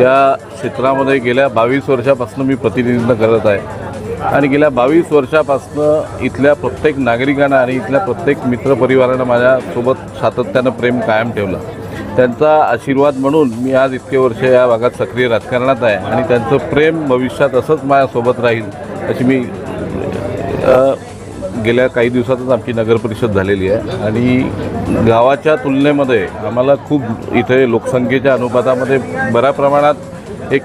या क्षेत्रामध्ये गेल्या 22 वर्षापासून मी प्रतिनिधित्व करत आहे आणि गेल्या 22 वर्षापासून इथल्या प्रत्येक नागरिकांना आणि इथल्या प्रत्येक मित्रपरिवारानं माझ्यासोबत सातत्यानं प्रेम कायम ठेवलं। त्यांचा आशीर्वाद म्हणून मी आज इतके वर्ष या भागात सक्रिय राजकारणात आहे आणि त्यांचं प्रेम भविष्यात असंच माझ्यासोबत राहील अशी मी गेल्या काही दिवसातच आमची नगरपरिषद झालेली आहे आणि गावाच्या तुलनेमध्ये आम्हाला खूप इथे लोकसंख्येच्या अनुपातामध्ये बऱ्या प्रमाणात एक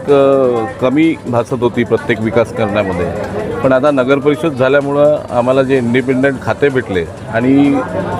कमी भासत होती प्रत्येक विकास करण्यामध्ये। पण आता नगरपरिषद झाल्यामुळं आम्हाला जे इंडिपेंडंट खाते भेटले आणि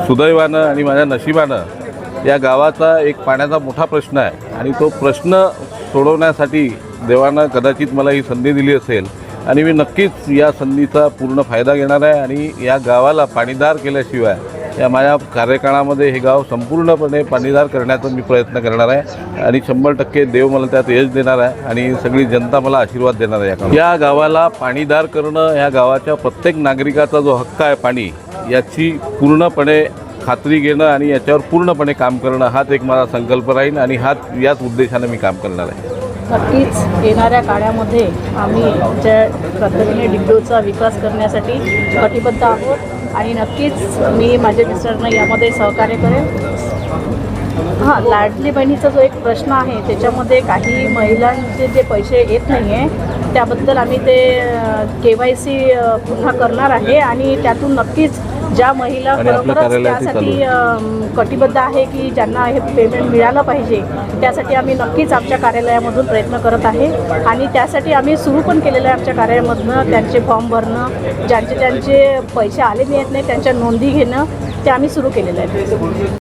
सुदैवानं आणि माझ्या नशिबानं या गावाचा एक पाण्याचा मोठा प्रश्न आहे आणि तो प्रश्न सोडवण्यासाठी देवानं कदाचित मला ही संधी दिली असेल आणि मी नक्कीच या संधीचा पूर्ण फायदा घेणार आहे आणि या गावाला पाणीदार केल्याशिवाय या माझ्या कार्यकाळामध्ये हे गाव संपूर्णपणे पाणीदार करण्याचा मी प्रयत्न करणार आहे आणि 100% देव मला त्यात यश देणार आहे आणि सगळी जनता मला आशीर्वाद देणार आहे। या गावाला पाणीदार करणं, या गावाच्या प्रत्येक नागरिकाचा जो हक्क आहे पाणी, याची पूर्णपणे खात्री घेणं आणि याच्यावर पूर्णपणे काम करणं हाच एक माझा संकल्प राहील आणि याच उद्देशाने मी काम करणार आहे। नक्कीच येणाऱ्या काळामध्ये आम्ही ज्या पद्धतीने डिगडोळचा विकास करण्यासाठी कटिबद्ध आहोत आणि नक्कीच मी माझ्या मिस्टरांना यामध्ये सहकार्य करेन। हां, लाडली बहिणीचा जो एक प्रश्न आहे त्याच्यामध्ये काही महिलांचे जे पैसे येत नाही आहे त्याबद्दल आम्ही ते KYC पुन्हा करणार आहे आणि त्यातून नक्कीच ज्या महिला खरोखरच त्यासाठी कटिबद्ध आहे की ज्यांना हे पेमेंट मिळालं पाहिजे त्यासाठी आम्ही नक्कीच आमच्या कार्यालयामधून प्रयत्न करत आहे आणि त्यासाठी आम्ही सुरू पण केलेलं आहे आमच्या कार्यालयामधनं त्यांचे फॉर्म भरणं, ज्यांचे पैसे आले नाहीत नाही त्यांच्या नोंदी घेणं ते आम्ही सुरू केलेलं आहे।